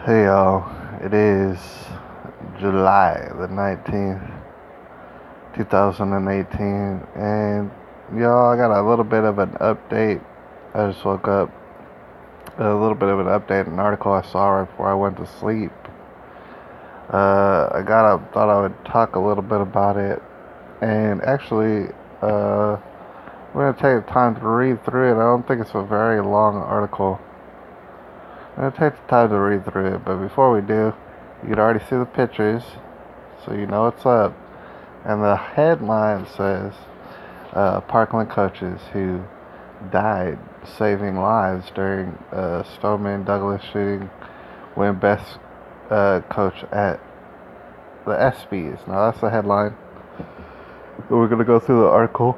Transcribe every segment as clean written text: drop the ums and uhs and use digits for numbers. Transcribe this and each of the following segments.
Hey y'all, it is July the 19th, 2018, and y'all, I got a little bit of an update. I just woke up, a little bit of an update, an article I saw right before I went to sleep. I got up, thought I would talk a little bit about it, and actually, we're gonna take the time to read through it. I don't think it's a very long article. I'm gonna take the time to read through it, but before we do, you can already see the pictures, so you know what's up. And the headline says, Parkland coaches who died saving lives during Stoneman Douglas shooting win best coach at the ESPYs. Now that's the headline. We're going to go through the article.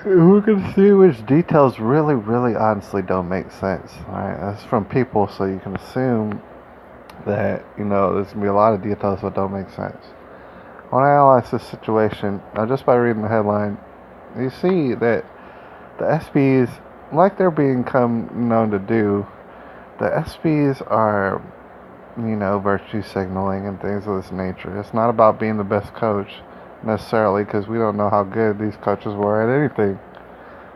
We're going to see which details really honestly don't make sense. Alright, that's from people, so you can assume that, there's going to be a lot of details that don't make sense. When I analyze this situation, now just by reading the headline, you see that the SBs, like they're become known to do, the SBs are, virtue signaling and things of this nature. It's not about being the best coach necessarily, because we don't know how good these coaches were at anything.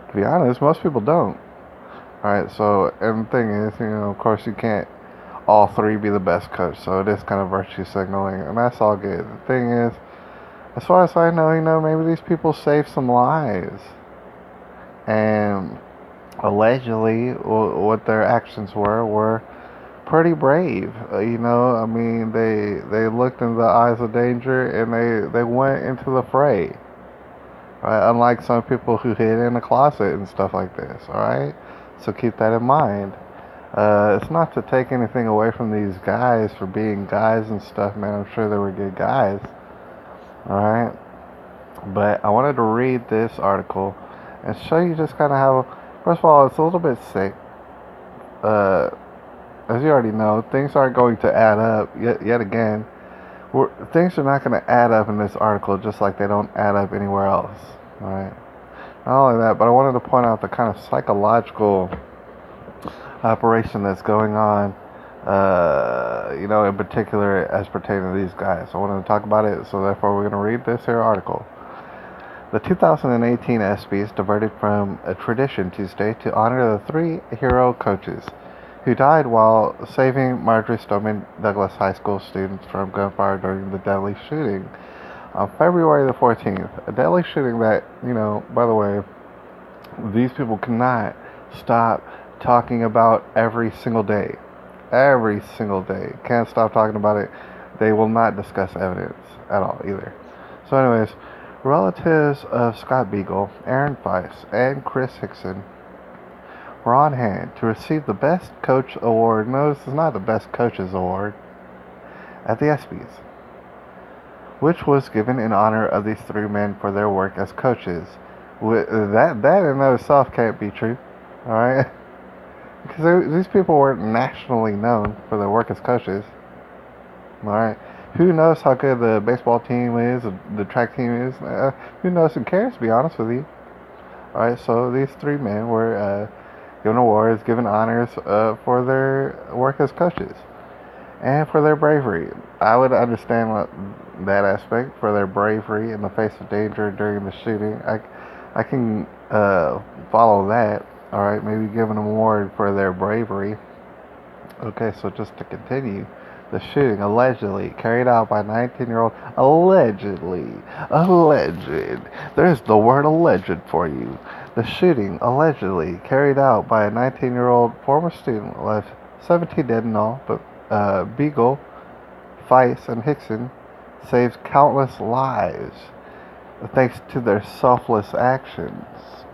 To be honest, most people don't. Alright, so, and the thing is, of course you can't all three be the best coach, so it is kind of virtue signaling, and that's all good. The thing is, as far as I know, maybe these people saved some lives. And allegedly, what their actions were pretty brave. I mean, they looked in the eyes of danger and they went into the fray. Right? Unlike some people who hid in a closet and stuff like this. All right, so keep that in mind. It's not to take anything away from these guys for being guys and stuff, man. I'm sure they were good guys. All right, but I wanted to read this article and show you just kind of how. First of all, it's a little bit sick. Uh, as you already know, things aren't going to add up yet again. Things are not going to add up in this article just like they don't add up anywhere else. All right. Not only that, but I wanted to point out the kind of psychological operation that's going on. In particular as pertaining to these guys. I wanted to talk about it, so therefore we're going to read this here article. The 2018 ESPYs diverted from a tradition Tuesday to honor the three hero coaches who died while saving Marjorie Stoneman Douglas High School students from gunfire during the deadly shooting on February the 14th. A deadly shooting that, by the way, these people cannot stop talking about every single day. Every single day. Can't stop talking about it. They will not discuss evidence at all either. So anyways, relatives of Scott Beagle, Aaron Feist, and Chris Hickson were on hand to receive the Best Coach Award. No, this is not the Best Coaches Award at the ESPYs, which was given in honor of these three men for their work as coaches. That in of itself can't be true, all right? Because these people weren't nationally known for their work as coaches. Alright. Who knows how good the baseball team is, the track team is? Who knows? Who cares, to be honest with you? Alright, so these three men were given awards, given honors for their work as coaches. And for their bravery. I would understand that aspect, for their bravery in the face of danger during the shooting. I can follow that. Alright, maybe give an award for their bravery. Okay, so just to continue, the shooting allegedly carried out by 19-year-old, alleged, there's the word alleged for you. The shooting allegedly carried out by a 19-year-old former student left 17 dead in all, but Beagle, Feist, and Hickson saved countless lives thanks to their selfless actions.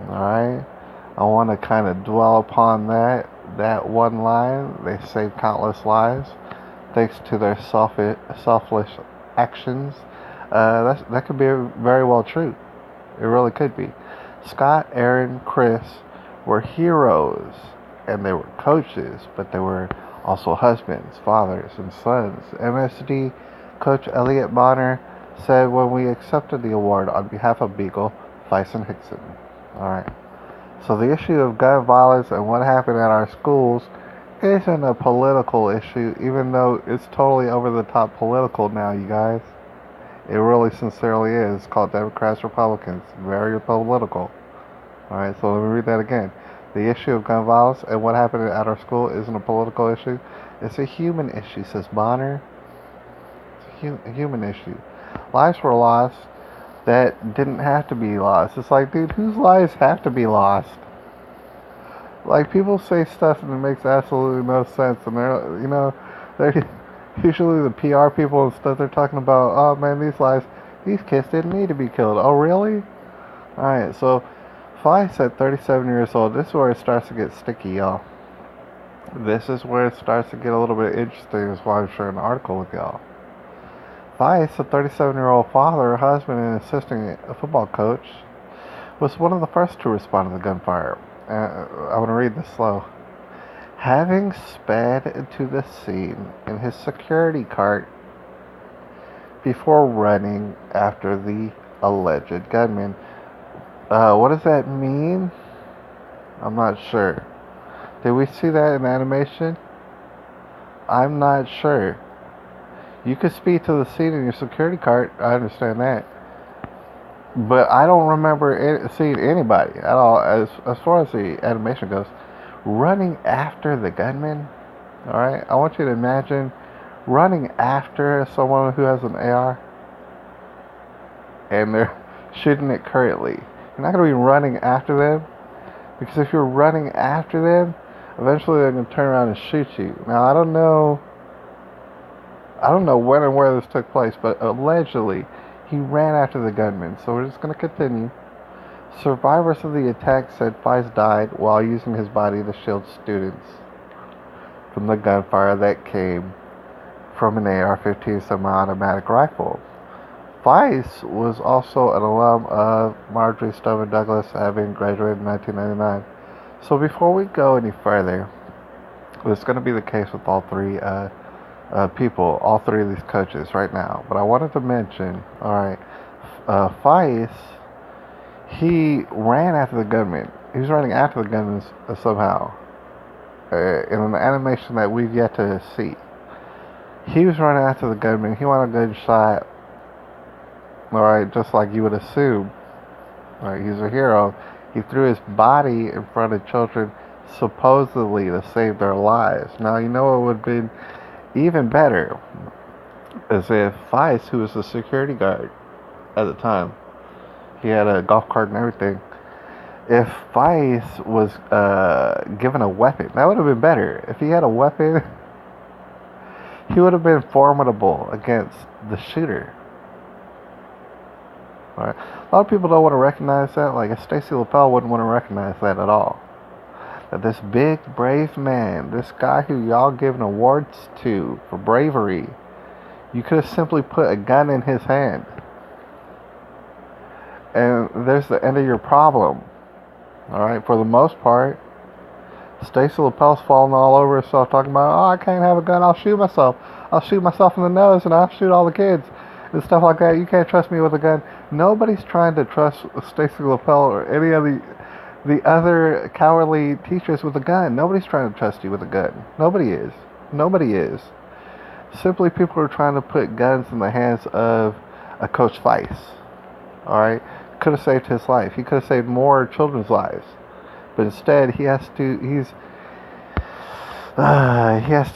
Alright? I want to kind of dwell upon that one line. They saved countless lives thanks to their selfless actions. That could be very well true. It really could be. Scott, Aaron, Chris were heroes, and they were coaches, but they were also husbands, fathers, and sons. MSD coach Elliot Bonner said when we accepted the award on behalf of Beagle, Feist, and Hickson. All right. So the issue of gun violence and what happened at our schools isn't a political issue, even though it's totally over the top political now, you guys. It really sincerely is. It's called Democrats, Republicans. Very political. Alright, so let me read that again. The issue of gun violence and what happened at our school isn't a political issue. It's a human issue, says Bonner. It's a human issue. Lives were lost that didn't have to be lost. It's like, dude, whose lives have to be lost? Like, people say stuff and it makes absolutely no sense, and they're usually the PR people and stuff. They're talking about, oh man, these kids didn't need to be killed. Oh really? All right, so Fleiss at 37 years old. This is where it starts to get sticky, y'all. This is where it starts to get a little bit interesting. Is why I'm sharing an article with y'all. Fleiss, a 37-year-old father, husband, and assistant football coach, was one of the first to respond to the gunfire. I want to read this slow. Having sped to the scene in his security cart before running after the alleged gunman. What does that mean? I'm not sure. Did we see that in animation? I'm not sure. You could speed to the scene in your security cart. I understand that. But I don't remember seeing anybody at all, as far as the animation goes, running after the gunman. Alright? I want you to imagine running after someone who has an AR and they're shooting it currently. You're not going to be running after them, because if you're running after them, eventually they're going to turn around and shoot you. Now, I don't know when and where this took place, but allegedly he ran after the gunman. So we're just going to continue. Survivors of the attack said Fleiss died while using his body to shield students from the gunfire that came from an AR-15 semi-automatic rifle. Fleiss was also an alum of Marjory Stoneman Douglas, having graduated in 1999. So before we go any further, it's going to be the case with all three people, all three of these coaches right now. But I wanted to mention, alright, Fleiss, he ran after the gunman. He was running after the gunman somehow. In an animation that we've yet to see. He was running after the gunman. He wanted a good shot. Alright, just like you would assume. Alright, he's a hero. He threw his body in front of children supposedly to save their lives. Now, you know what would have been even better is if Fleiss, who was a security guard at the time, he had a golf cart and everything. If Fleiss was given a weapon, that would have been better. If he had a weapon, he would have been formidable against the shooter. Right. A lot of people don't want to recognize that. Like, Stacey LaPel wouldn't want to recognize that at all. That this big, brave man, this guy who y'all giving awards to for bravery, you could have simply put a gun in his hand. And there's the end of your problem. Alright, for the most part, Stacey LaPel's falling all over herself, talking about, oh, I can't have a gun, I'll shoot myself. I'll shoot myself in the nose and I'll shoot all the kids. And stuff like that. You can't trust me with a gun. Nobody's trying to trust Stacey LaPel or any of the other cowardly teachers with a gun. Nobody's trying to trust you with a gun. Nobody is. Nobody is. Simply people are trying to put guns in the hands of a Coach Fleiss. Alright? Could have saved his life. He could have saved more children's lives. But instead, he has to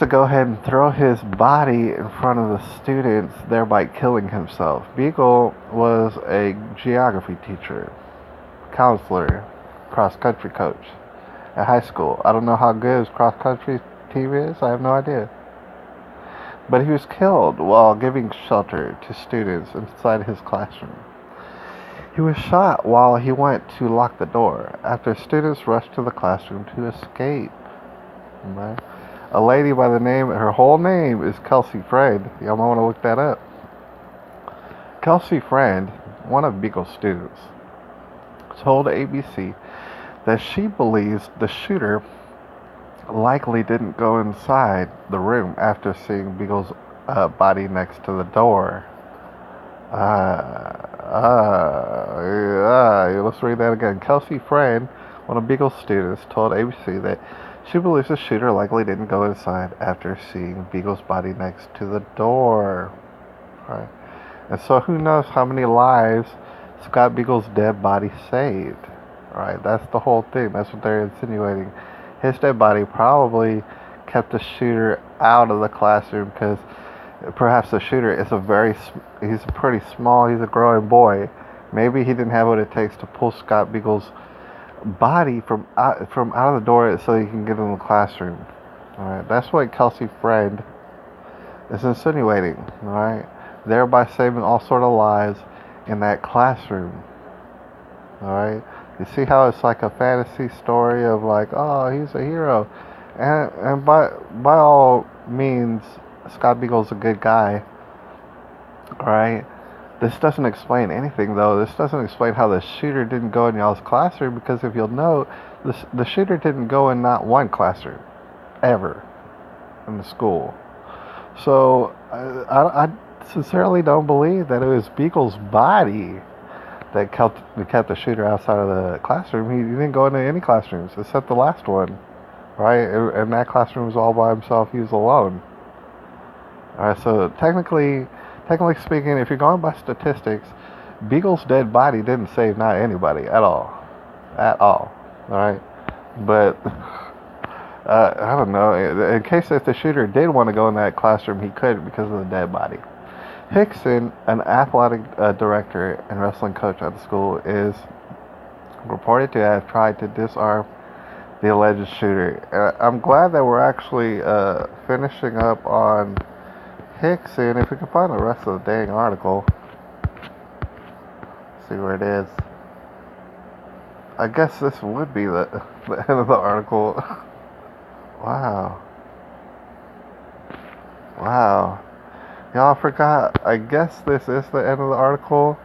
go ahead and throw his body in front of the students, thereby killing himself. Beagle was a geography teacher, counselor, cross-country coach at high school. I don't know how good his cross-country team is. I have no idea. But he was killed while giving shelter to students inside his classroom. He was shot while he went to lock the door after students rushed to the classroom to escape. Right? A lady by the name, her whole name is Kelsey Friend. Y'all might want to look that up. Kelsey Friend, one of Beagle's students, told ABC that she believes the shooter likely didn't go inside the room after seeing Beagle's body next to the door. Let's read that again. Kelsey Friend, One of Beagle's students told ABC that she believes the shooter likely didn't go inside after seeing Beagle's body next to the door. Right? And so who knows how many lives Scott Beagle's dead body saved. Right? That's the whole thing. That's what they're insinuating. His dead body probably kept the shooter out of the classroom because perhaps the shooter is he's a pretty small, he's a growing boy. Maybe he didn't have what it takes to pull Scott Beagle's body from out of the door so he can get in the classroom. All right, that's what Kelsey Friend is insinuating. All right, thereby saving all sort of lives in that classroom. All right, you see how it's like a fantasy story of like, oh, he's a hero, and by all means, Scott Beagle's a good guy. All right. This doesn't explain anything, though. This doesn't explain how the shooter didn't go in y'all's classroom, because if you'll note, the shooter didn't go in not one classroom, ever, in the school. So, I sincerely don't believe that it was Beagle's body that kept the shooter outside of the classroom. He didn't go into any classrooms, except the last one, right? And that classroom was all by himself. He was alone. Alright, so technically speaking, if you're going by statistics, Beagle's dead body didn't save not anybody at all. At all. Alright? But, I don't know. In case if the shooter did want to go in that classroom, he couldn't because of the dead body. Hickson, an athletic director and wrestling coach at the school, is reported to have tried to disarm the alleged shooter. I'm glad that we're actually finishing up on Hickson. If we can find the rest of the dang article, see where it is. I guess this would be the end of the article. Wow. Wow. Y'all forgot. I guess this is the end of the article,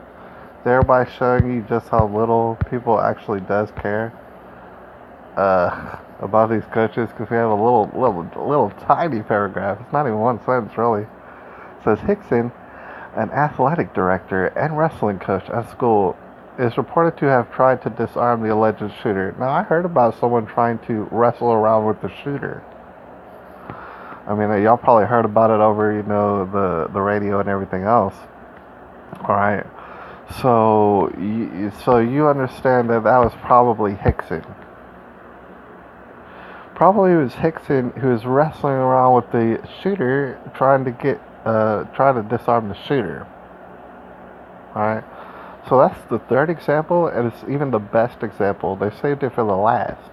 thereby showing you just how little people actually does care about these coaches, because we have a little tiny paragraph. It's not even one sentence, really. It says Hickson, an athletic director and wrestling coach at school, is reported to have tried to disarm the alleged shooter. Now, I heard about someone trying to wrestle around with the shooter. I mean, y'all probably heard about it over, the radio and everything else. All right. So you understand that was probably Hickson. Probably it was Hickson who was wrestling around with the shooter, trying to disarm the shooter. All right. So that's the third example, and it's even the best example. They saved it for the last.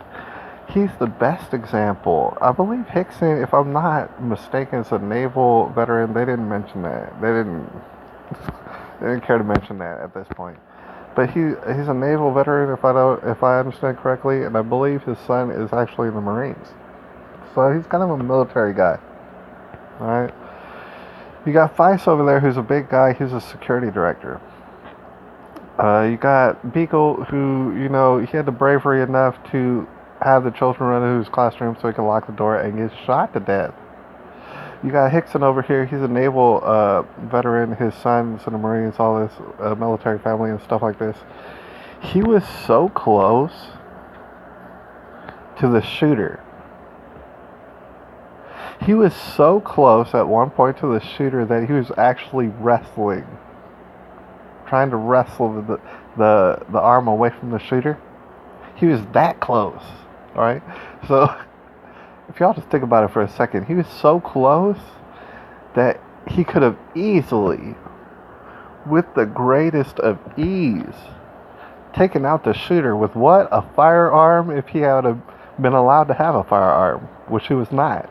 He's the best example. I believe Hickson, if I'm not mistaken, is a naval veteran. They didn't mention that. They didn't care to mention that at this point. But he's a naval veteran, if I understand correctly, and I believe his son is actually in the Marines. So he's kind of a military guy. All right. You got Feist over there, who's a big guy. He's a security director. You got Beagle, who, he had the bravery enough to have the children run into his classroom so he can lock the door and get shot to death. You got Hickson over here. He's a naval veteran. His son's in the Marines, all this military family and stuff like this. He was so close to the shooter. He was so close at one point to the shooter that he was actually wrestling. Trying to wrestle the arm away from the shooter. He was that close. Alright? So, if y'all just think about it for a second, he was so close that he could have easily, with the greatest of ease, taken out the shooter with what? A firearm, if he had been allowed to have a firearm, which he was not.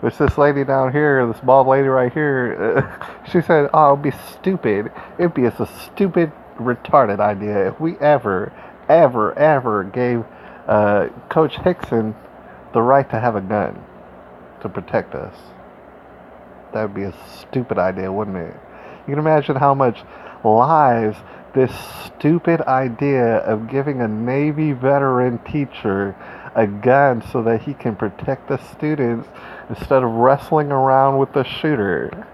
Which this lady down here, this bald lady right here, she said, oh, it'd be stupid. It'd be a stupid, retarded idea if we ever gave Coach Hickson the right to have a gun to protect us. That would be a stupid idea, wouldn't it? You can imagine how much lives this stupid idea of giving a Navy veteran teacher a gun so that he can protect the students instead of wrestling around with the shooter.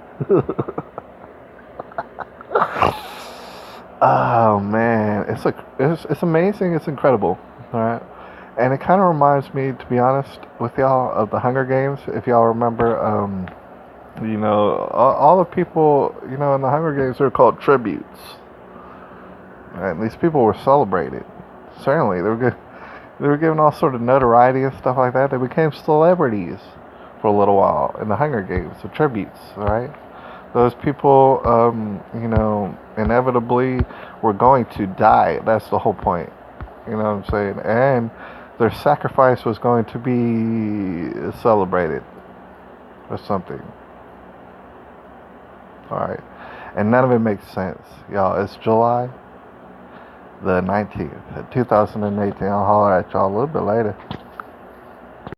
Oh man, it's amazing. It's incredible. Alright? And it kind of reminds me, to be honest with y'all, of the Hunger Games. If y'all remember, all the people, in the Hunger Games are called tributes. Right? And these people were celebrated. Certainly, they were good. They were given all sort of notoriety and stuff like that. They became celebrities for a little while in the Hunger Games, the tributes, right? Those people, inevitably were going to die. That's the whole point. You know what I'm saying? And their sacrifice was going to be celebrated or something. Alright. And none of it makes sense. Y'all, it's July the 19th, 2018. I'll holler at y'all a little bit later.